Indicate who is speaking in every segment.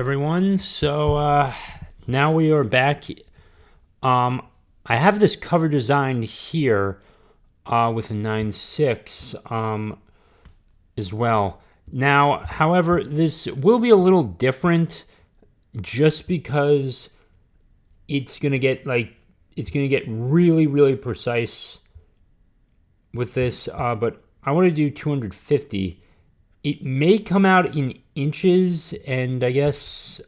Speaker 1: Everyone. So now we are back. I have this cover design here with a 9.6 as well. Now, however, this will be a little different just because it's gonna get really, really precise with this. But I want to do 250. It may come out in inches, and I guess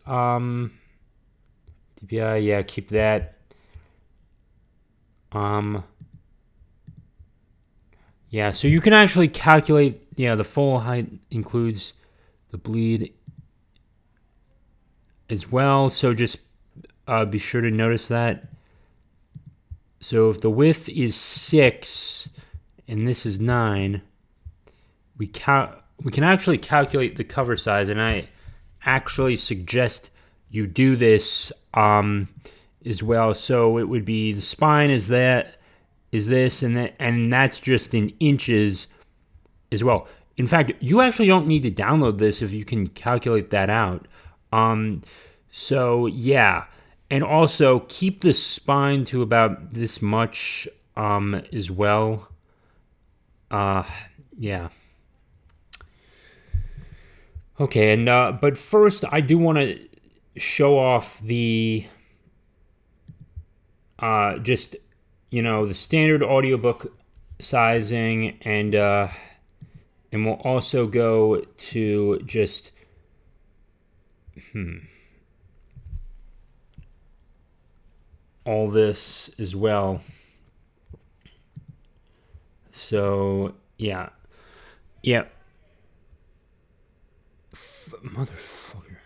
Speaker 1: yeah, keep that. Yeah, so you can actually calculate. Yeah, the full height includes the bleed as well. So just be sure to notice that. So if the width is 6 and this is 9, we can actually calculate the cover size, and I actually suggest you do this as well. So it would be the spine is this, and that's just in inches as well. In fact, you actually don't need to download this if you can calculate that out. So yeah, and also keep the spine to about this much as well. Yeah. Okay, and but first I do want to show off the just the standard audiobook sizing, and we'll also go to just all this as well. So yeah. Motherfucker.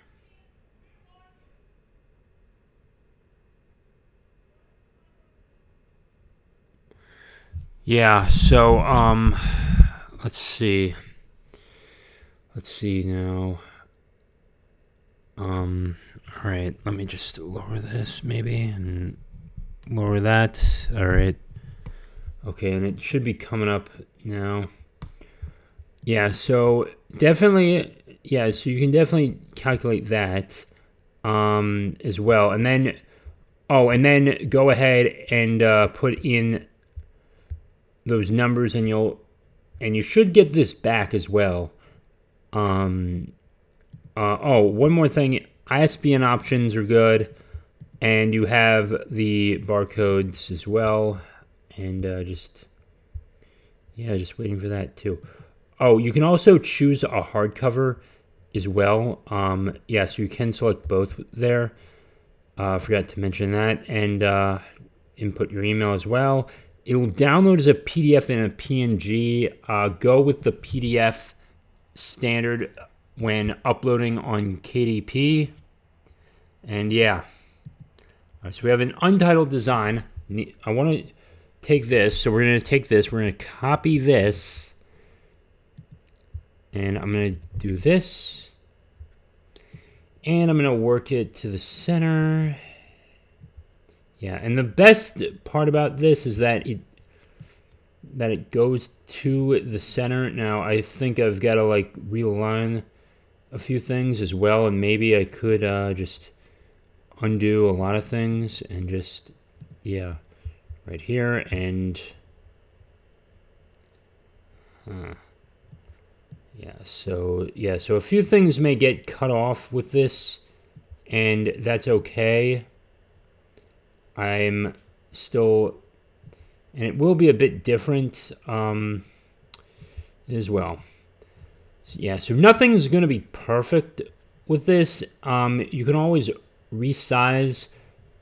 Speaker 1: Yeah, so let's see now. All right, let me just lower this maybe and lower that. All right. Okay, and it should be coming up now. Yeah, so definitely, yeah, so you can definitely calculate that as well. And then, go ahead and put in those numbers, and you should get this back as well. One more thing, ISBN options are good, and you have the barcodes as well, and just waiting for that too. Oh, you can also choose a hardcover as well. So you can select both there. Forgot to mention that, and input your email as well. It will download as a PDF and a PNG. Go with the PDF standard when uploading on KDP. And yeah. All right, so we have an untitled design. I want to take this. So we're going to take this. We're going to copy this. And I'm going to do this. And I'm going to work it to the center. Yeah, and the best part about this is that it goes to the center. Now, I think I've got to realign a few things as well, and maybe I could just undo a lot of things and just, right here, and so a few things may get cut off with this, and that's okay. I'm still, and it will be a bit different as well. So nothing's going to be perfect with this. You can always resize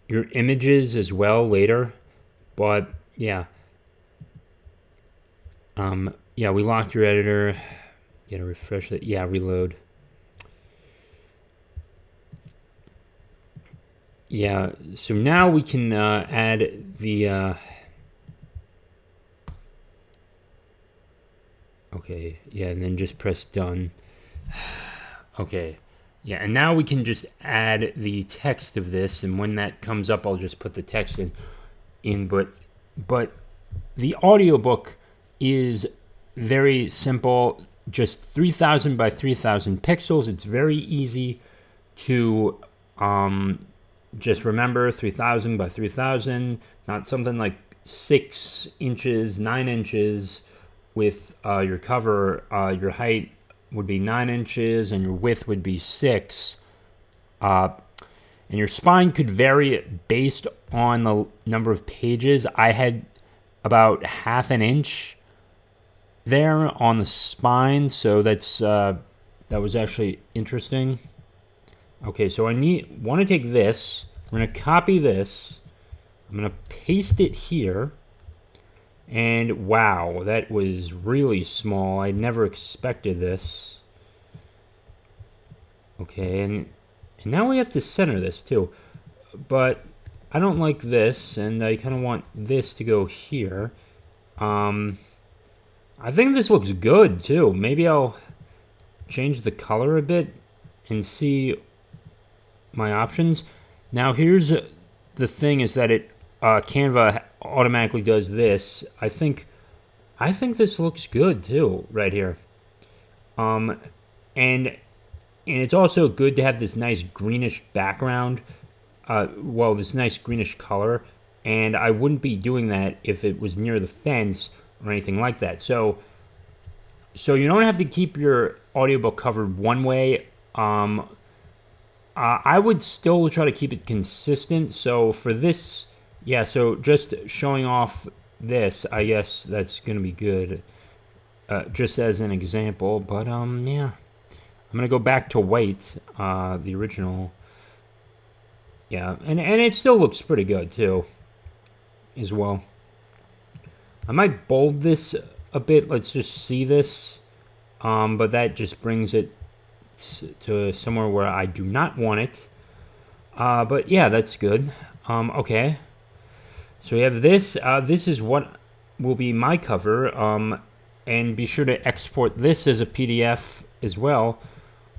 Speaker 1: your images as well later, but we locked your editor. Gotta refresh it. Reload. Yeah, so now we can add the okay, and then just press done. Okay, and now we can just add the text of this, and when that comes up, I'll just put the text in. But the audiobook is very simple, just 3,000 by 3,000 pixels. It's very easy to just remember 3000 by 3000, not something like 6 inches, 9 inches with your cover. Your height would be 9 inches and your width would be 6. And your spine could vary based on the number of pages. I had about half an inch there on the spine, so that's that was actually interesting. Okay, so I want to take this. We're going to copy this. I'm going to paste it here. And wow, that was really small. I never expected this. Okay, and now we have to center this too. But I don't like this, and I kind of want this to go here. I think this looks good too. Maybe I'll change the color a bit and see my options. Now here's the thing, is that it Canva automatically does this. I think this looks good too right here. And it's also good to have this nice greenish background. Well, this nice greenish color, and I wouldn't be doing that if it was near the fence or anything like that. So you don't have to keep your audiobook covered one way. I would still try to keep it consistent. So for this, yeah, so just showing off this, I guess that's going to be good, just as an example. But, yeah, I'm going to go back to white, the original. Yeah, and it still looks pretty good, too, as well. I might bold this a bit. Let's just see this. But that just brings it to somewhere where I do not want it. But yeah, that's good. Okay. So we have this. This is what will be my cover. And be sure to export this as a PDF as well.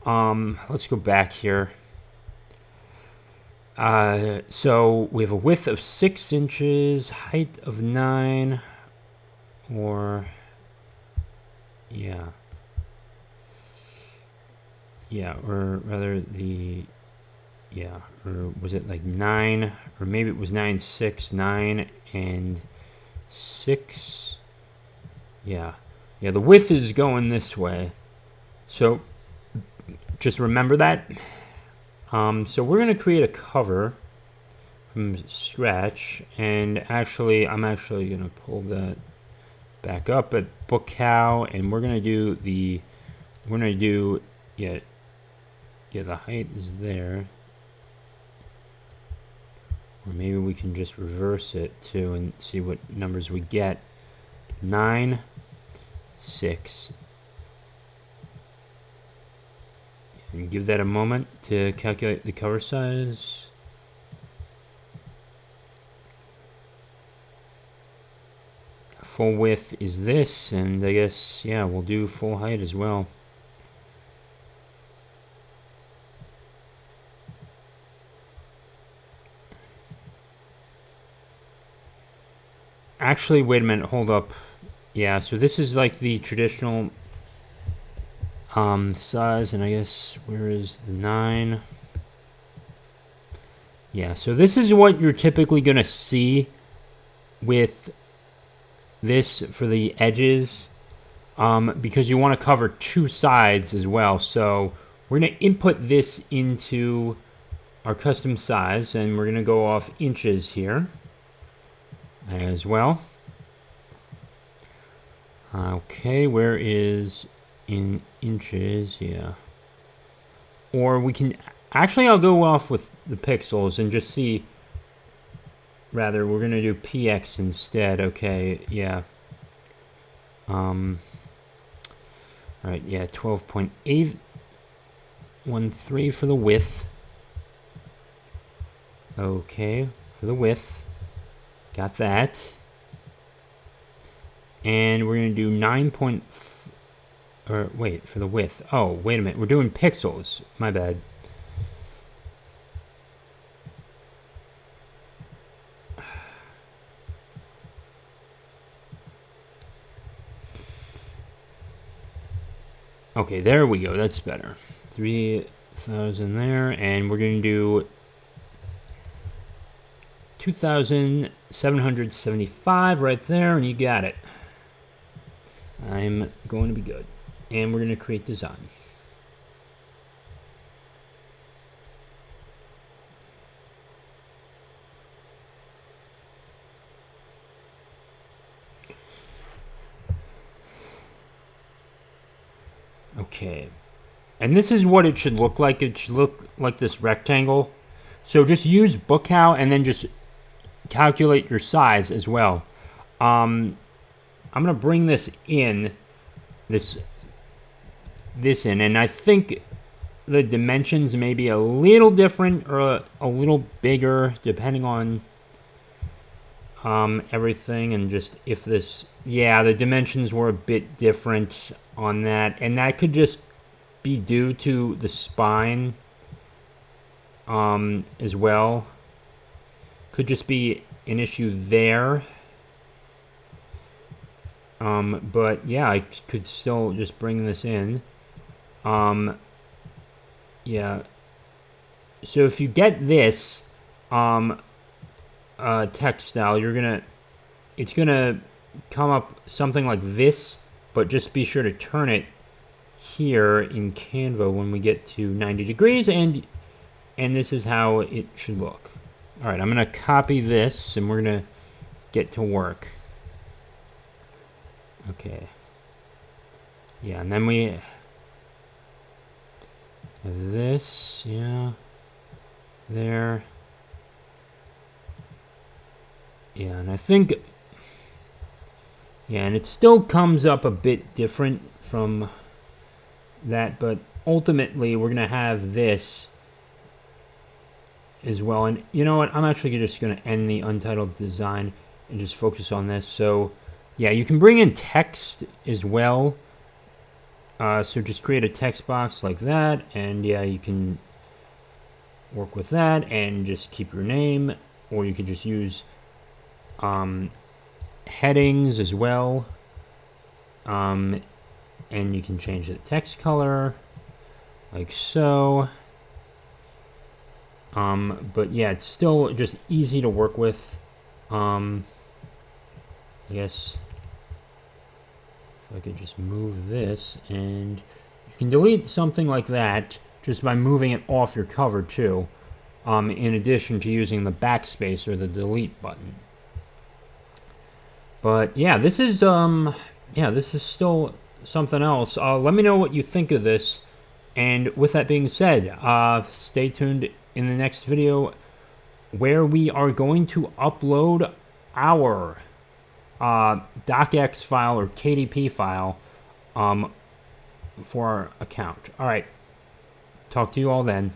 Speaker 1: Let's go back here. So we have a width of 6 inches, height of 9, or yeah, or rather or was it like 9, or maybe it was 9, 6, 9, and 6. Yeah, the width is going this way, so just remember that. So we're going to create a cover from scratch, and actually I'm actually going to pull that back up at Book Cow, and we're going to do the height is there, or maybe we can just reverse it too and see what numbers we get. 9, 6. And give that a moment to calculate the cover size. Full width is this, and I guess, yeah, we'll do full height as well. Actually, wait a minute, hold up. Yeah, so this is like the traditional size, and I guess, where is the 9? Yeah, so this is what you're typically going to see with this for the edges, because you want to cover 2 sides as well. So we're going to input this into our custom size, and we're going to go off inches here as well. Okay, where is in inches? Yeah. Or we can, actually I'll go off with the pixels and just see, rather we're going to do px instead. Okay, yeah. Alright, yeah, 12.813 for the width. Okay, for the width. Got that. And we're going to do 9. Or wait, for the width. Oh, wait a minute. We're doing pixels. My bad. Okay, there we go. That's better. 3, 1,000 there, and we're going to do 2,775 right there, and you got it. I'm going to be good. And we're going to create design. Okay. And this is what it should look like. It should look like this rectangle. So just use bookhow and then just calculate your size as well. I'm going to bring this in, this in, and I think the dimensions may be a little different or a little bigger depending on everything, and just if this, yeah, the dimensions were a bit different on that, and that could just be due to the spine as well. Could just be an issue there. But yeah, I could still just bring this in. Yeah. So if you get this text style, it's gonna come up something like this, but just be sure to turn it here in Canva when we get to 90 degrees, and this is how it should look. All right, I'm gonna copy this, and we're gonna get to work. Okay. Yeah, and then we have this, yeah, there. Yeah, and I think, yeah, and it still comes up a bit different from that, but ultimately we're gonna have this as well. And you know what, I'm actually just gonna end the untitled design and just focus on this. So yeah, you can bring in text as well. So just create a text box like that, and yeah, you can work with that and just keep your name, or you could just use headings as well. And you can change the text color like so. But yeah, it's still just easy to work with. Yes. If I could just move this, and you can delete something like that just by moving it off your cover too, in addition to using the backspace or the delete button. But yeah, this is still something else. Let me know what you think of this, and with that being said, stay tuned in the next video where we are going to upload our docx file or KDP file for our account. All right, talk to you all then.